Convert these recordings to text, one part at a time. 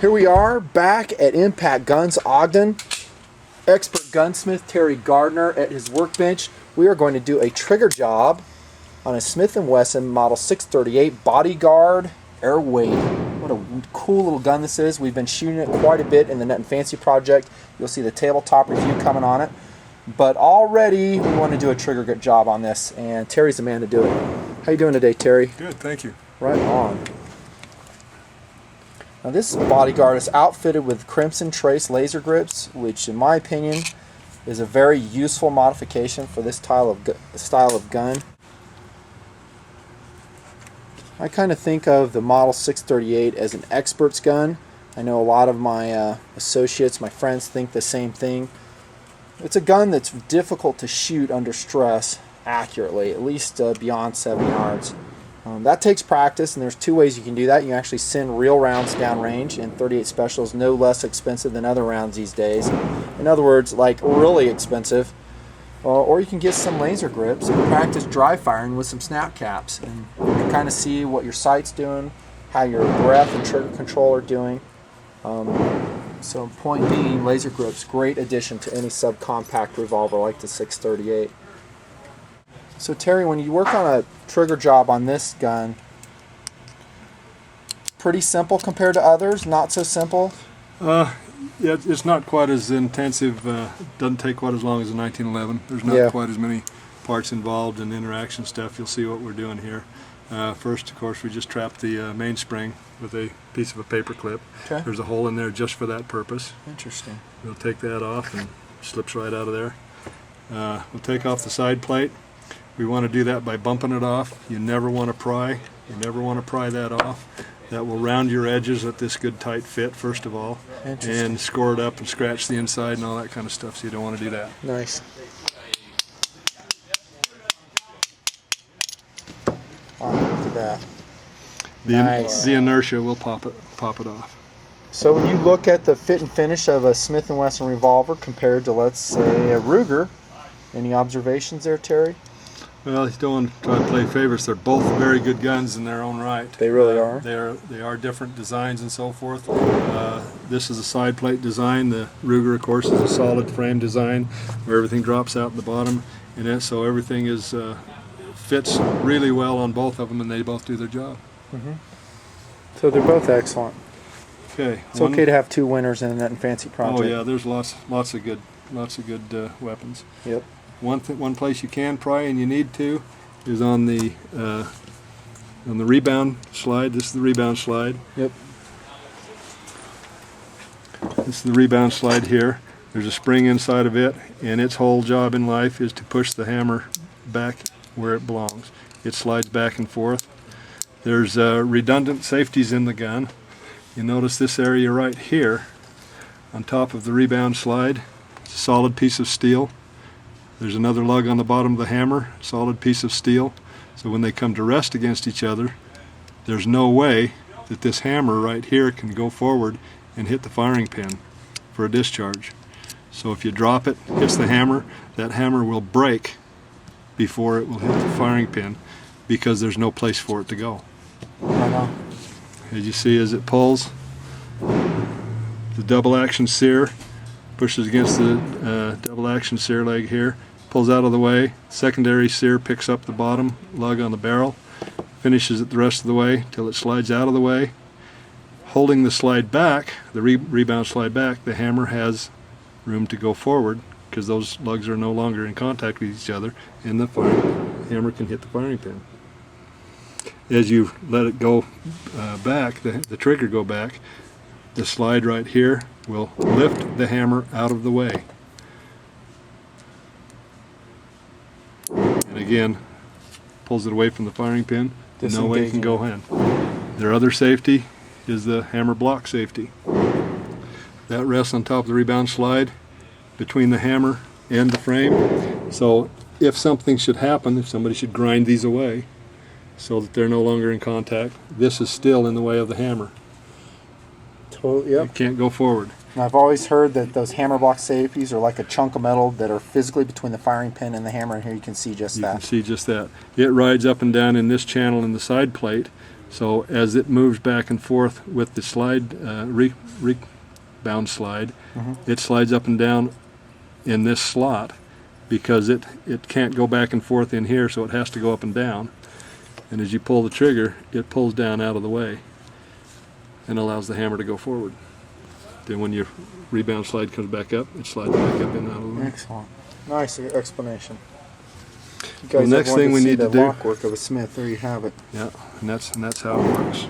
Here we are back at Impact Guns Ogden. Expert gunsmith Terry Gardner at his workbench. We are going to do a trigger job on a Smith & Wesson Model 638 Bodyguard Airweight. What a cool little gun this is. We've been shooting it quite a bit in the Nut and Fancy project. You'll see the tabletop review coming on it. But already we want to do a trigger job on this, and Terry's the man to do it. How you doing today, Terry? Good, thank you. Right on. Now this Bodyguard is outfitted with Crimson Trace laser grips, which in my opinion is a very useful modification for this style of gun. I kind of think of the Model 638 as an expert's gun. I know a lot of my associates, my friends think the same thing. It's a gun that's difficult to shoot under stress accurately, at least beyond 7 yards. That takes practice, and there's two ways you can do that. You can actually send real rounds downrange, and 38 Special is no less expensive than other rounds these days. In other words, like really expensive. Or you can get some laser grips and practice dry firing with some snap caps, and you can kind of see what your sight's doing, how your breath and trigger control are doing. So point being, laser grips, great addition to any subcompact revolver like the 638. So Terry, when you work on a trigger job on this gun, pretty simple compared to others, not so simple? Yeah, it's not quite as intensive, doesn't take quite as long as a 1911. There's not quite as many parts involved in interaction stuff. You'll see what we're doing here. First, of course, we just trap the mainspring with a piece of a paper clip. Okay. There's a hole in there just for that purpose. Interesting. We'll take that off and slips right out of there. We'll take off the side plate. We want to do that by bumping it off. You never want to pry. You never want to pry that off. That will round your edges at this good tight fit, first of all, and score it up and scratch the inside and all that kind of stuff, so you don't want to do that. Nice. Oh, look at that. Nice. The inertia will pop it off. So when you look at the fit and finish of a Smith & Wesson revolver compared to, let's say, a Ruger, any observations there, Terry? Well, you don't want to try to play favorites. They're both very good guns in their own right. They really are. They are different designs and so forth. This is a side plate design. The Ruger, of course, is a solid frame design where everything drops out the bottom, and so everything is fits really well on both of them, and they both do their job. Mm-hmm. So they're both excellent. Okay. It's okay to have two winners in a Nut and Fancy project. Oh yeah, there's lots of good weapons. Yep. One place you can pry, and you need to, is on the Rebound slide. This is the Rebound slide. Yep. This is the Rebound slide here. There's a spring inside of it, and its whole job in life is to push the hammer back where it belongs. It slides back and forth. There's redundant safeties in the gun. You notice this area right here on top of the Rebound slide. It's a solid piece of steel. There's another lug on the bottom of the hammer, solid piece of steel. So when they come to rest against each other, there's no way that this hammer right here can go forward and hit the firing pin for a discharge. So if you drop it, hits the hammer, that hammer will break before it will hit the firing pin because there's no place for it to go. As you see, as it pulls, the double action sear pushes against the double action sear leg here, pulls out of the way, secondary sear picks up the bottom lug on the barrel, finishes it the rest of the way till it slides out of the way. Holding the slide back, the Rebound slide back, the hammer has room to go forward because those lugs are no longer in contact with each other, and the hammer can hit the firing pin. As you let it go back, the trigger go back, the slide right here will lift the hammer out of the way. And again, pulls it away from the firing pin. No way it can go in. Their other safety is the hammer block safety. That rests on top of the Rebound slide between the hammer and the frame. So if something should happen, if somebody should grind these away so that they're no longer in contact, this is still in the way of the hammer. Totally, yep. You can't go forward. And I've always heard that those hammer block safeties are like a chunk of metal that are physically between the firing pin and the hammer, and here you can see just that. You can see just that. It rides up and down in this channel in the side plate So as it moves back and forth with the slide, rebound slide, it slides up and down in this slot because it can't go back and forth in here, so it has to go up and down. And as you pull the trigger, it pulls down out of the way and allows the hammer to go forward. Then when your rebound slide comes back up, it slides back up and out of the way. Excellent. Nice explanation. You The guys next thing we need to do, lock work of a smith. There you have it. yeah, and that's how it works.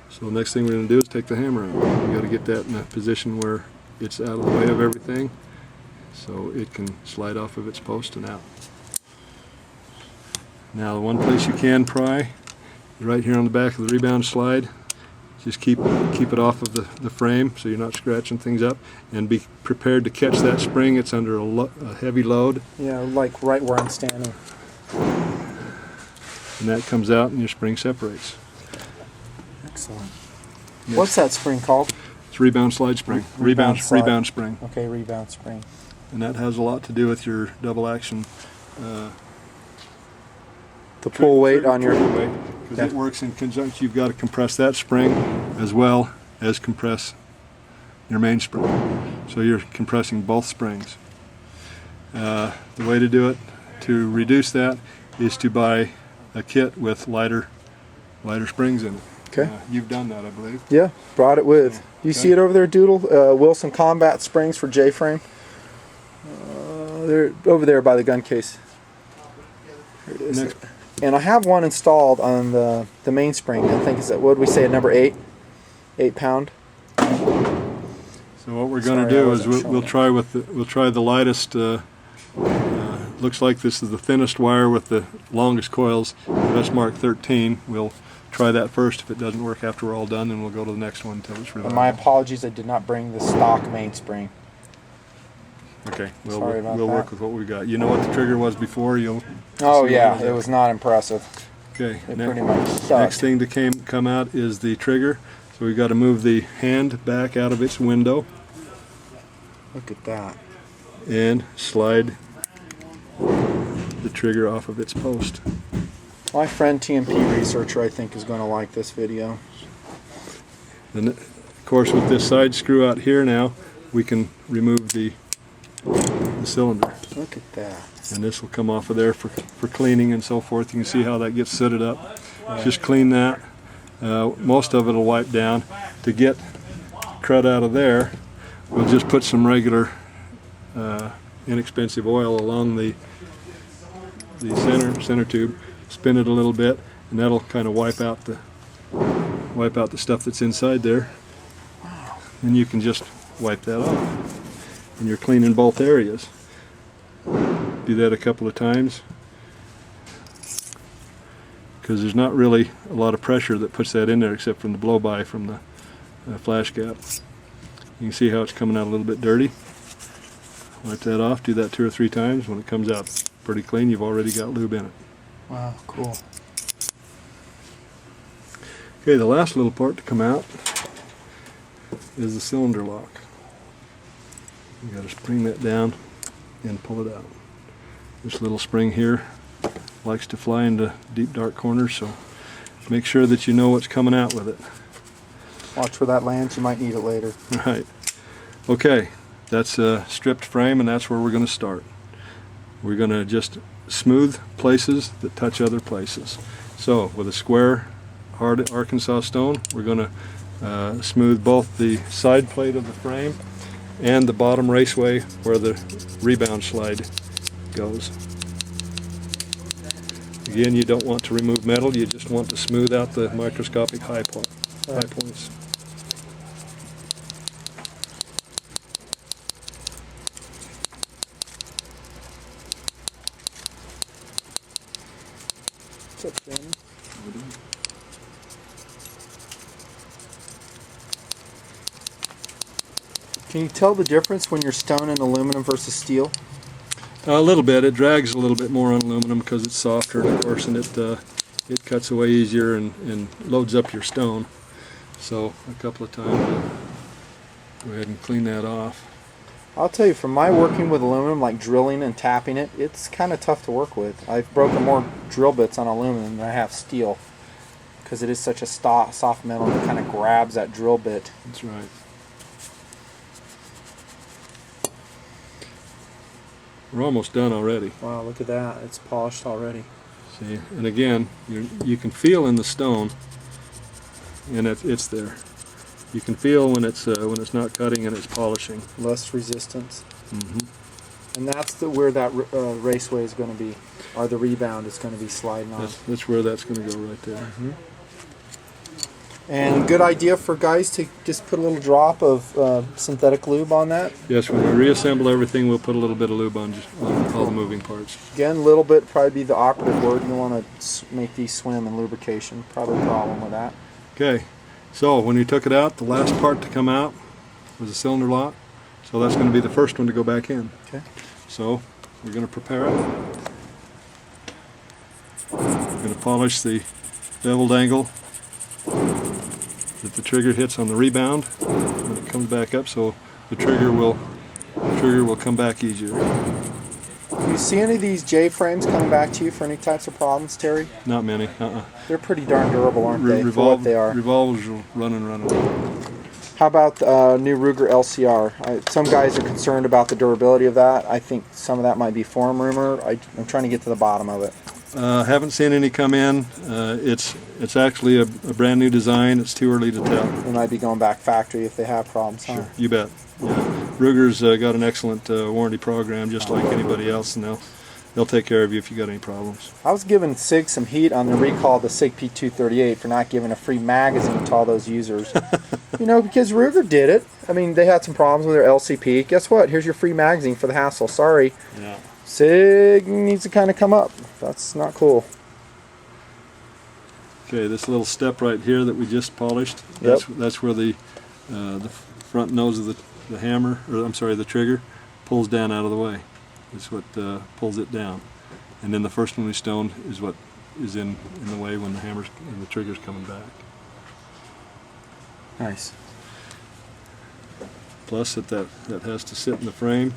So the next thing we're going to do is take the hammer out. We got to get that in a position where it's out of the way of everything, so it can slide off of its post and out. Now the one place you can pry is right here on the back of the rebound slide. Just keep it off of the frame so you're not scratching things up, and be prepared to catch that spring. It's under a heavy load. Yeah, like right where I'm standing. And that comes out and your spring separates. Excellent. Yes. What's that spring called? It's rebound slide spring. Rebound slide. Rebound spring. Okay, rebound spring. And that has a lot to do with your double action. The pull weight on your... Because it works in conjunction. You've got to compress that spring as well as compress your mainspring. So you're compressing both springs. The way to do it, to reduce that, is to buy a kit with lighter springs in it. Okay. You've done that, I believe. Yeah, brought it with. You see it over there, Doodle? Wilson Combat Springs for J-frame. They're over there by the gun case. Here it is. Next. And I have one installed on the mainspring. I think is that, what did we say, at number 8? 8 pound. So what we're going to do is we'll try the lightest. Looks like this is the thinnest wire with the longest coils. That's Mark 13. We'll try that first. If it doesn't work after we're all done, then we'll go to the next one until it's really. And my apologies, I did not bring the stock mainspring. Okay, Sorry about we'll that. work with what we got. You know what the trigger was before? Oh yeah, it was not impressive. Okay. It pretty much sucked. Next thing to come out is the trigger. So we've got to move the hand back out of its window Look at that. and slide the trigger off of its post. My friend TMP researcher, I think, is going to like this video. And of course, with this side screw out here now, we can remove the cylinder. Look at that. And this will come off of there for cleaning and so forth. You can see how that gets sooted up. Just clean that. Most of it will wipe down. To get crud out of there, we'll just put some regular inexpensive oil along the center tube, spin it a little bit, and that'll kind of wipe out the stuff that's inside there. And you can just wipe that off. And you're cleaning both areas. Do that a couple of times, because there's not really a lot of pressure that puts that in there except from the blow-by from the flash gap. You can see how it's coming out a little bit dirty. Wipe that off, do that 2 or 3 times. When it comes out pretty clean, you've already got lube in it. Wow, cool. Okay, the last little part to come out is the cylinder lock. You got to spring that down and pull it out. This little spring here likes to fly into deep dark corners, so make sure that you know what's coming out with it. Watch where that lands, you might need it later. Right. Okay, that's a stripped frame, and that's where we're going to start. We're going to just smooth places that touch other places. So with a square hard Arkansas stone, we're going to smooth both the side plate of the frame and the bottom raceway where the rebound slide goes. Again, you don't want to remove metal, you just want to smooth out the microscopic high points. What's up, Shannon? Can you tell the difference when you're stoning aluminum versus steel? A little bit. It drags a little bit more on aluminum because it's softer, and of course, and it cuts away easier and loads up your stone. So a couple of times, go ahead and clean that off. I'll tell you, from my working with aluminum, like drilling and tapping it, it's kind of tough to work with. I've broken more drill bits on aluminum than I have steel, because it is such a soft metal that kind of grabs that drill bit. That's right. We're almost done already. Wow, look at that. It's polished already. See, and again, you can feel in the stone, and it's there. You can feel when it's not cutting and it's polishing. Less resistance. Mm-hmm. And that's where that raceway is going to be, or the rebound is going to be sliding on. That's where that's going to go right there. Mm-hmm. And good idea for guys to just put a little drop of synthetic lube on that. Yes, when we reassemble everything, we'll put a little bit of lube on all the moving parts. Again, a little bit probably be the operative word. You want to make these swim in lubrication. Probably a problem with that. Okay, so when we took it out, the last part to come out was the cylinder lock. So that's going to be the first one to go back in. Okay. So we're going to prepare it. We're going to polish the beveled angle that the trigger hits on the rebound when it comes back up, so the trigger will come back easier. Do you see any of these J-frames coming back to you for any types of problems, Terry? Not many. They're pretty darn durable, aren't they, for what they are? Revolvers will run and run. How about the new Ruger LCR? Some guys are concerned about the durability of that. I think some of that might be forum rumor. I'm trying to get to the bottom of it. Haven't seen any come in. It's actually a brand new design. It's too early to tell. They might be going back factory if they have problems, huh? Sure, you bet. Yeah. Ruger's got an excellent warranty program, just like anybody else, and they'll take care of you if you got any problems. I was giving SIG some heat on the recall of the SIG P238 for not giving a free magazine to all those users. Because Ruger did it. I mean, they had some problems with their LCP. Guess what? Here's your free magazine for the hassle. Sorry. Yeah. SIG needs to kind of come up. That's not cool. Okay, this little step right here that we just polished, Yep. that's where the front nose of the hammer, or I'm sorry, the trigger, pulls down out of the way. It's what pulls it down. And then the first one we stoned is what is in the way when the hammer's and the trigger's coming back. Nice. Plus that has to sit in the frame,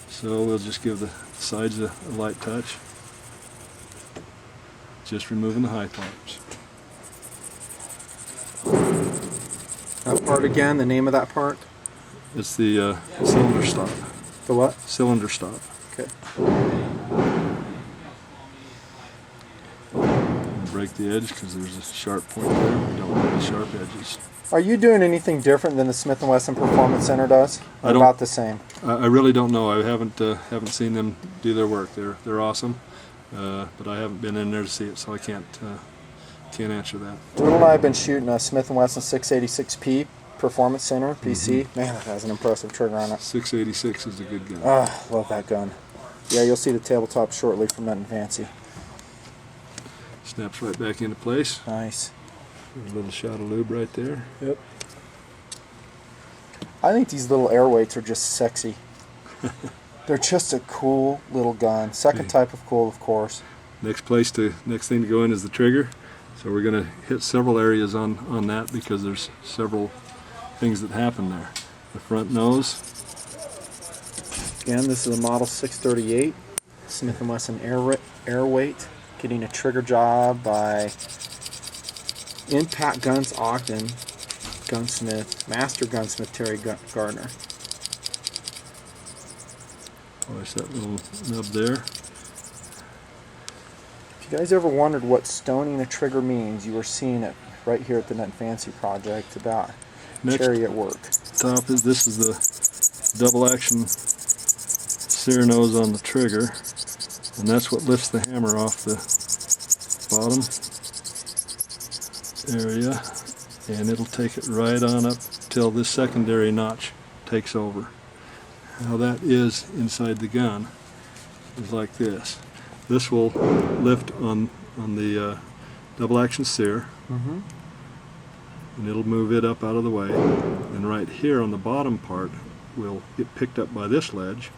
so we'll just give the sides a light touch. Just removing the high tops. That part again, the name of that part? It's the cylinder stop. The what? Cylinder stop. Okay. Break the edge because there's a sharp point there. We don't want any sharp edges. Are you doing anything different than the Smith & Wesson Performance Center does? I don't- About the same. I really don't know. I haven't seen them do their work. They're awesome, but I haven't been in there to see it, so I can't answer that. Doodle and I have been shooting a Smith & Wesson 686P Performance Center PC. Man, that has an impressive trigger on it. 686 is a good gun. Love that gun. Yeah, you'll see the tabletop shortly from nutnfancy. Snaps right back into place. Nice. A little shot of lube right there. Yep. I think these little Airweights are just sexy. They're just a cool little gun. Second type of cool, of course. Next thing to go in is the trigger. So we're going to hit several areas on that because there's several things that happen there. The front nose. Again, this is a Model 638 Smith & Wesson Airweight, getting a trigger job by Impact Guns Ogden gunsmith, master gunsmith Terry Gardner. Polish that little nub there. If you guys ever wondered what stoning a trigger means, you are seeing it right here at the nutnfancy project about Cherry at work. Top is the double action sear nose on the trigger, and that's what lifts the hammer off the bottom area, and it'll take it right on up till this secondary notch takes over. How that is inside the gun is like this. This will lift on the double action sear, and it'll move it up out of the way, and right here on the bottom part will get picked up by this ledge,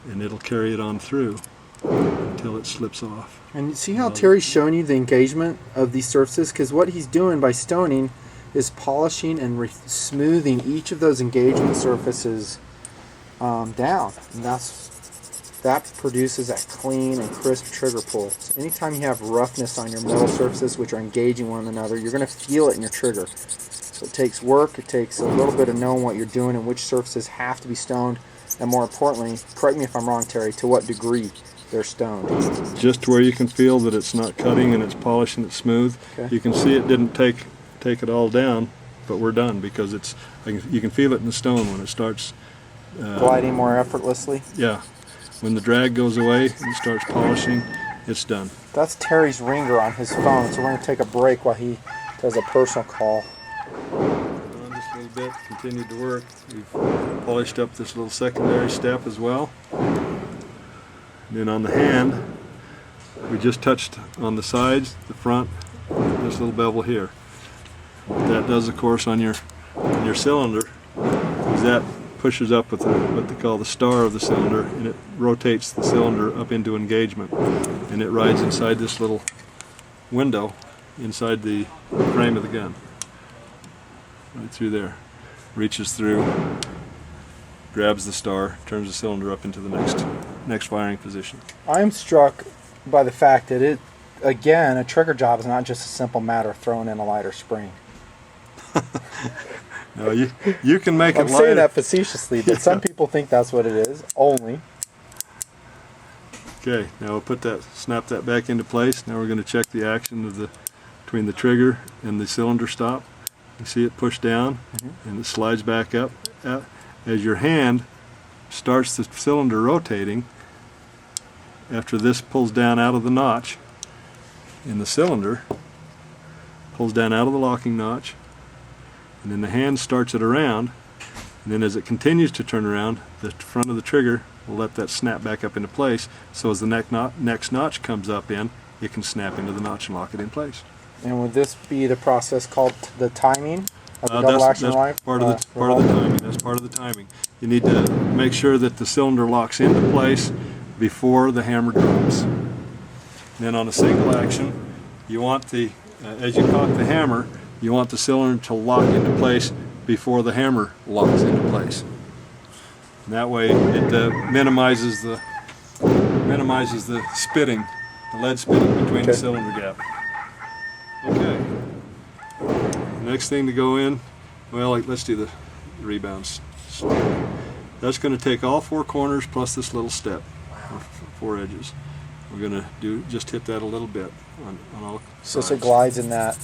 and it'll carry it on through until it slips off. And you see how Terry's showing you the engagement of these surfaces? Because what he's doing by stoning is polishing and smoothing each of those engagement surfaces down, and that produces that clean and crisp trigger pull. So anytime you have roughness on your metal surfaces which are engaging one another, you're going to feel it in your trigger. So it takes work, it takes a little bit of knowing what you're doing and which surfaces have to be stoned, and more importantly, correct me if I'm wrong, Terry, to what degree they're stoned. Just to where you can feel that it's not cutting and it's polished and it's smooth. Okay. You can see it didn't take it all down, but we're done because you can feel it in the stone when it starts Gliding more effortlessly. yeah. When the drag goes away and it starts polishing, it's done. That's Terry's ringer on his phone, so we're going to take a break while he does a personal call. On just a little bit, continued to work. We've polished up this little secondary step as well. And then on the hand, we just touched on the sides, the front, this little bevel here. What that does, of course, on your cylinder is that pushes up with what they call the star of the cylinder, and it rotates the cylinder up into engagement, and it rides inside this little window inside the frame of the gun, right through there, reaches through, grabs the star, turns the cylinder up into the next firing position. I'm struck by the fact that again, a trigger job is not just a simple matter of throwing in a lighter spring. No, you can make it lighter. I'm saying that facetiously, but some people think that's what it is, only. Okay, now we'll snap that back into place. Now we're going to check the action of between the trigger and the cylinder stop. You see it push down, and it slides back up. As your hand starts the cylinder rotating, after this pulls down out of the notch in the cylinder, pulls down out of the locking notch, and then the hand starts it around, and then as it continues to turn around, the front of the trigger will let that snap back up into place, so as the next notch comes up in, it can snap into the notch and lock it in place. And would this be the process called the timing of the double action rifle? Part of the timing. That's part of the timing. You need to make sure that the cylinder locks into place before the hammer drops. And then on a single action, you want as you cock the hammer, you want the cylinder to lock into place before the hammer locks into place. And that way it minimizes the spitting, the lead spitting between the cylinder gap. Okay. Next thing to go in, well, let's do the rebounds. That's going to take all four corners plus this little step, or four edges. We're going to just hit that a little bit on all sides. So it glides in that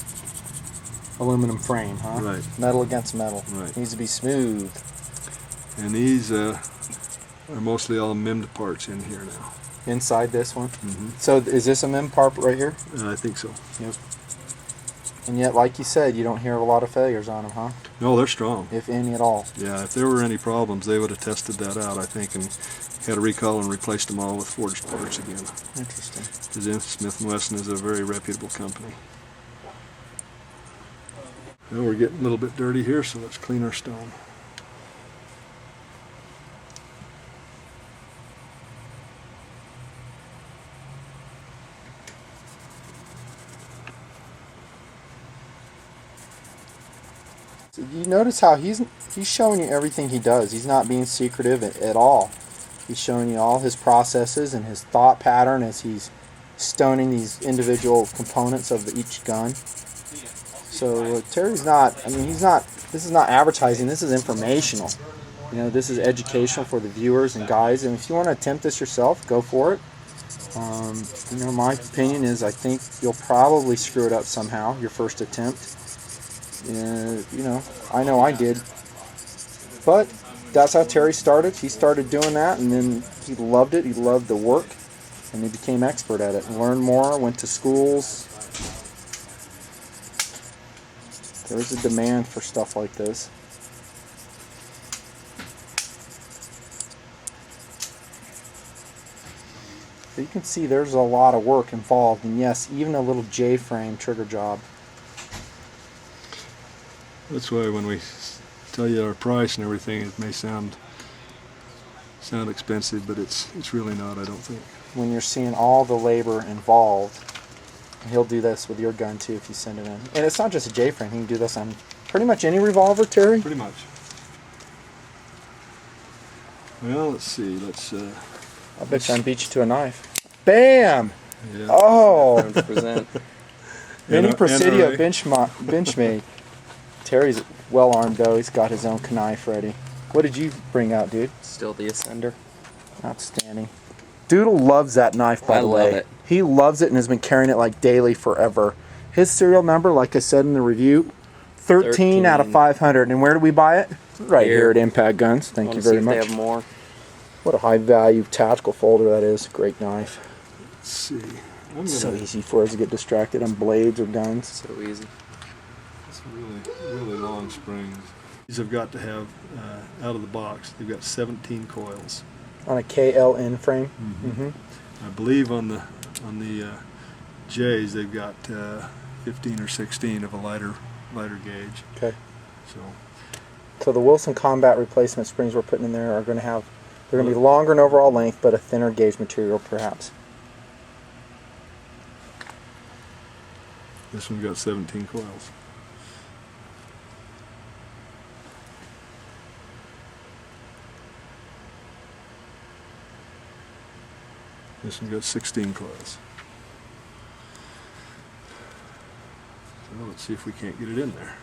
aluminum frame, huh? Right. Metal against metal. Right. Needs to be smooth. And these are mostly all MIM'd parts in here now. Inside this one? Mm-hmm. So is this a MIM part right here? I think so. Yep. And yet, like you said, you don't hear a lot of failures on them, huh? No, they're strong. If any at all. Yeah, if there were any problems, they would have tested that out, I think, and had a recall and replaced them all with forged parts again. Interesting. Because Smith & Wesson is a very reputable company. Now we're getting a little bit dirty here, so let's clean our stone. So you notice how he's showing you everything he does. He's not being secretive at all. He's showing you all his processes and his thought pattern as he's stoning these individual components of each gun. So Terry's not, this is not advertising, this is informational. You know, this is educational for the viewers and guys, and if you want to attempt this yourself, go for it. You know, my opinion is I think you'll probably screw it up somehow, your first attempt. You know I did. But that's how Terry started. He started doing that, and then he loved it. He loved the work, and he became expert at it. Learned more, went to schools. There's a demand for stuff like this. So you can see there's a lot of work involved, and yes, even a little J-frame trigger job. That's why when we tell you our price and everything, it may sound expensive, but it's really not, I don't think. When you're seeing all the labor involved, and he'll do this with your gun too if you send it in. And it's not just a J-frame, he can do this on pretty much any revolver, Terry? Pretty much. Well, let's see. Let's. I bet you I beat you to a knife. Bam! Yeah. Oh! 100%. Mini Presidio NRA. bench made. Terry's well armed though. He's got his own knife ready. What did you bring out, dude? Still the Ascender. Outstanding. Doodle loves that knife, by the way. love it. He loves it and has been carrying it like daily forever. His serial number, like I said in the review, 13 out of 500. And where do we buy it? Right here at Impact Guns. Thank you very much. They have more. What a high value tactical folder that is. Great knife. Let's see. It's so easy for us to get distracted on blades or guns. So easy. It's really long springs. These have got to have out of the box. They've got 17 coils. On a KLN frame. I believe on the J's they've got 15 or 16 of a lighter gauge. Okay. So So the Wilson Combat replacement springs we're putting in there are going to have, they're going to be longer in overall length, but a thinner gauge material perhaps. this one's got 17 coils. This one's got 16 coils. So let's see if we can't get it in there.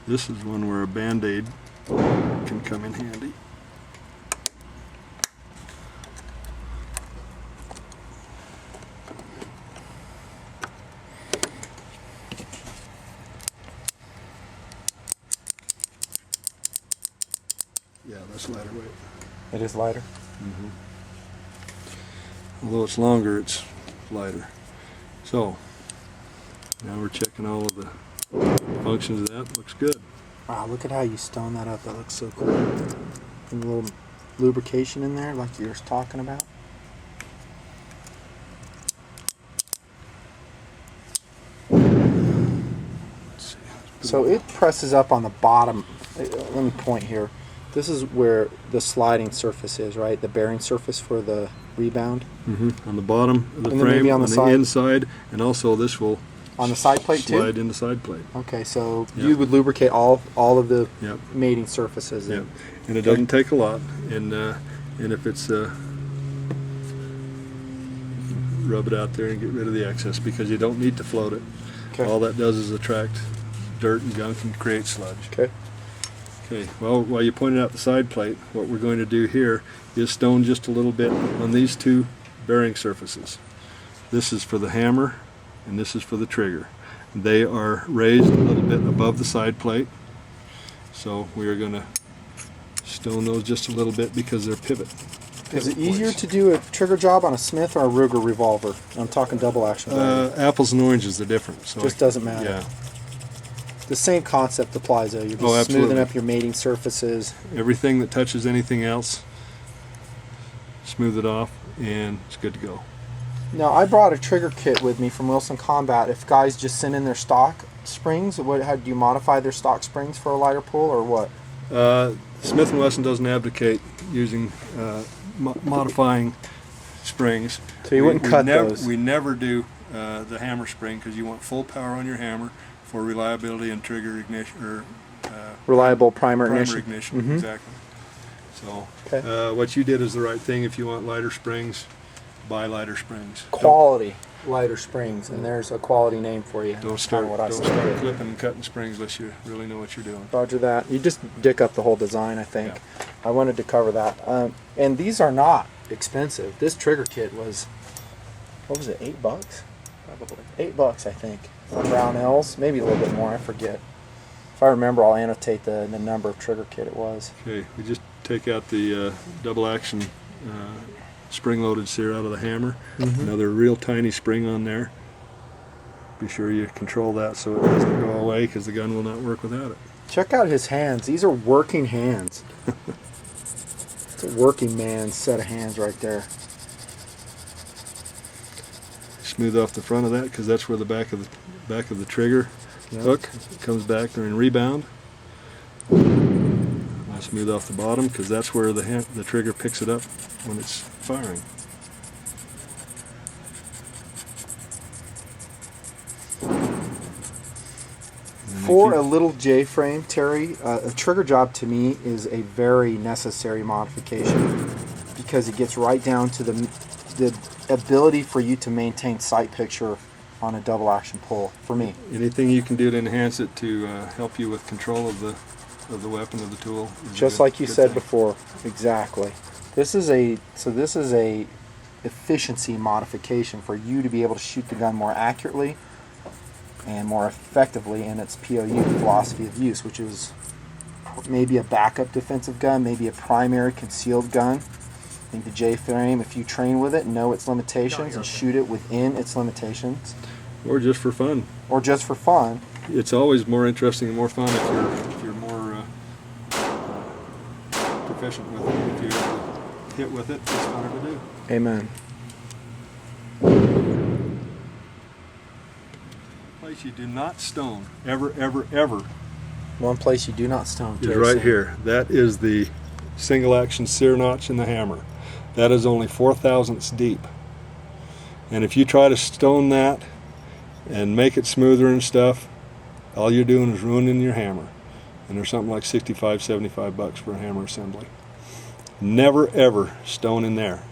This is one where a Band-Aid can come in handy. Yeah, that's lighter weight. It is lighter. Although it's longer, it's lighter. So, now we're checking all of the functions of that. Looks good. Wow, look at how you stone that up. That looks so cool. And a little lubrication in there like you were talking about. Let's see. So it presses up on the bottom. Let me point here. This is where the sliding surface is, right? The bearing surface for the Rebound. On the bottom of the And then frame, maybe on on the the side? inside, and also this will On the side plate too? slide in the side plate. Okay, so Yeah. you would lubricate all of the Yep. mating surfaces. Yep. Then. And it doesn't take a lot. And if it's rub it out there and get rid of the excess because you don't need to float it. Okay. All that does is attract dirt and gunk and create sludge. Okay. Okay, well, while you pointed out the side plate, what we're going to do here is stone just a little bit on these two bearing surfaces. This is for the hammer, and this is for the trigger. They are raised a little bit above the side plate, so we are going to stone those just a little bit because they're pivot. Is it easier to do a trigger job on a Smith or a Ruger revolver? I'm talking double action. Apples and oranges are different. So Just doesn't matter. Yeah. The same concept applies though. You're just absolutely. smoothing up your mating surfaces. Everything that touches anything else, smooth it off, and it's good to go. Now I brought a trigger kit with me from Wilson Combat. If guys just send in their stock springs, how do you modify their stock springs for a lighter pull or what? Smith & Wesson doesn't advocate using modifying springs. So you wouldn't cut those? We never do the hammer spring because you want full power on your hammer for reliability and trigger ignition or Reliable primer primer ignition. ignition. Exactly. So Okay. what you did is the right thing. If you want lighter springs, buy lighter springs. Quality lighter springs, and there's a quality name for you. Don't That's start, kinda what I don't say. start clipping and cutting springs unless you really know what you're doing. Roger that. You just dick up the whole design, I think. I wanted to cover that. And these are not expensive. This trigger kit was, what was it, $8? Probably. $8, I think. From Brownells, maybe a little bit more, I forget. If I remember, I'll annotate the number of trigger kit it was. Okay, we just take out the double action spring-loaded sear out of the hammer. Another real tiny spring on there. Be sure you control that so it doesn't go away because the gun will not work without it. Check out his hands. These are working hands. It's a working man's set of hands right there. Smooth off the front of that because that's where the back of the trigger hook comes back during rebound. I'll smooth off the bottom because that's where the trigger picks it up when it's firing. And then For a little J-frame, Terry, a trigger job to me is a very necessary modification because it gets right down to the ability for you to maintain sight picture on a double action pull. For me, Anything you can do to enhance it to help you with control of the weapon, of the tool. just like you said before, exactly. This is a efficiency modification for you to be able to shoot the gun more accurately and more effectively in its POU, philosophy of use, which is maybe a backup defensive gun, maybe a primary concealed gun. I think the J-frame, if you train with it, know its limitations and shoot it within its limitations. Or just for fun. Or just for fun. It's always more interesting and more fun if you're more proficient with it. If you hit with it, it's funner to do. Amen. Place you do not stone, ever, ever, ever, One place you do not stone. is right here. That is the single action sear notch in the hammer. That is only 4/1000ths deep. And if you try to stone that and make it smoother and stuff, all you're doing is ruining your hammer. And there's something like 65, 75 bucks for a hammer assembly. Never ever stone in there.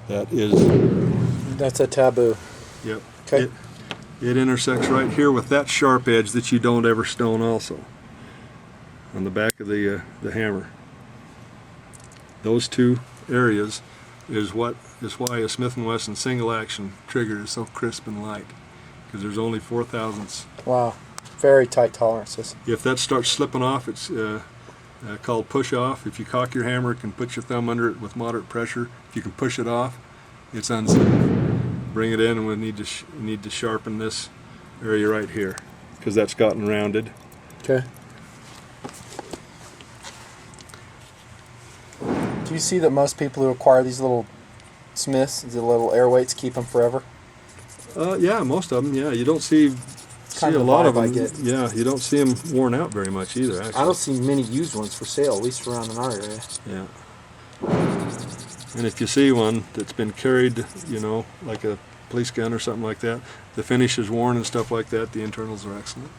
That's a taboo. Yep. Okay. It intersects right here with that sharp edge that you don't ever stone also. On the back of the hammer. Those two areas is why a Smith & Wesson single action trigger is so crisp and light, because there's only 4/1000ths. Wow. Very tight tolerances. If that starts slipping off, it's called push off. If you cock your hammer, you can put your thumb under it with moderate pressure. If you can push it off, it's unzipped. Bring it in, and we need to sharpen this area right here, because that's gotten rounded. Okay. Do you see that most people who acquire these little Smiths, the little Airweights, keep them forever? Yeah, most of them. Yeah, you don't see Kind a of lot of vibe I them. get. Yeah, you don't see them worn out very much either. Actually. I don't see many used ones for sale, at least around in our area. Yeah. And if you see one that's been carried, like a police gun or something like that, the finish is worn and stuff like that. The internals are excellent.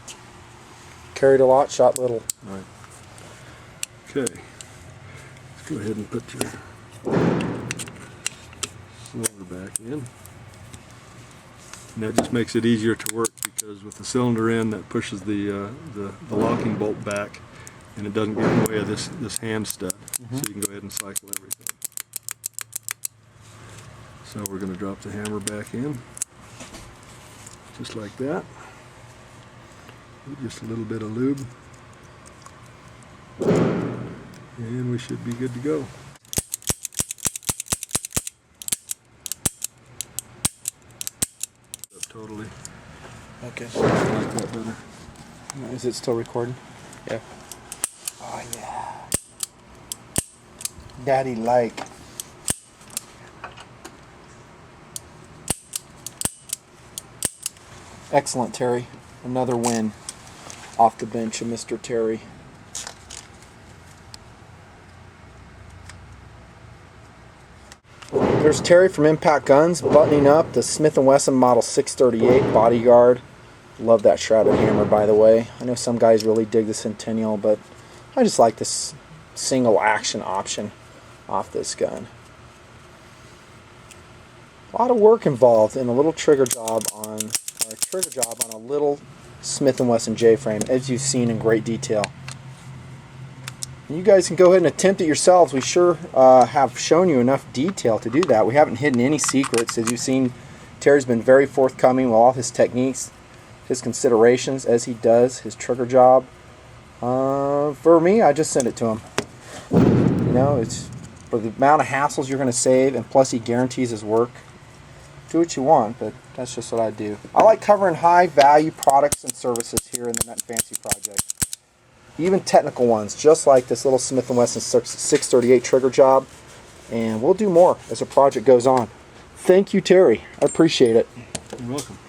Carried a lot, shot little. Right. Okay. Let's go ahead and put your cylinder back in. And that just makes it easier to work, because with the cylinder in, that pushes the locking bolt back, and it doesn't get in the way of this hand stud. So you can go ahead and cycle everything. So we're going to drop the hammer back in, just like that. With just a little bit of lube. And we should be good to go. Up totally. Okay. I like that better. Is it still recording? Yeah. Oh, yeah. Daddy like. Excellent, Terry. Another win off the bench of Mr. Terry. There's Terry from Impact Guns buttoning up the Smith & Wesson Model 638 Bodyguard. Love that shrouded hammer, by the way. I know some guys really dig the Centennial, but I just like this single action option off this gun. A lot of work involved in a little trigger job on a little Smith & Wesson J-frame, as you've seen in great detail. And you guys can go ahead and attempt it yourselves. We sure have shown you enough detail to do that. We haven't hidden any secrets. As you've seen, Terry's been very forthcoming with all his techniques, his considerations as he does his trigger job. For me, I just send it to him. It's for the amount of hassles you're going to save, and plus he guarantees his work. Do what you want, but that's just what I do. I like covering high value products and services here in the nutnfancy project. Even technical ones, just like this little Smith & Wesson 638 trigger job. And we'll do more as the project goes on. Thank you, Terry. I appreciate it. You're welcome.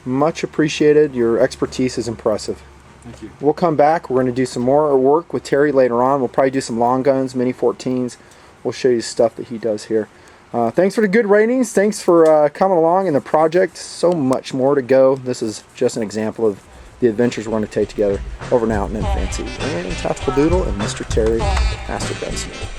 Much appreciated. Your expertise is impressive. Thank you. We'll come back. We're going to do some more work with Terry later on. We'll probably do some long guns, mini 14s. We'll show you stuff that he does here. Thanks for the good ratings. Thanks for coming along in the project. So much more to go. This is just an example of the adventures we're going to take together. Over now at Nutnfancy. I'm Tactical Doodle and Mr. Terry, Master Gunsmith.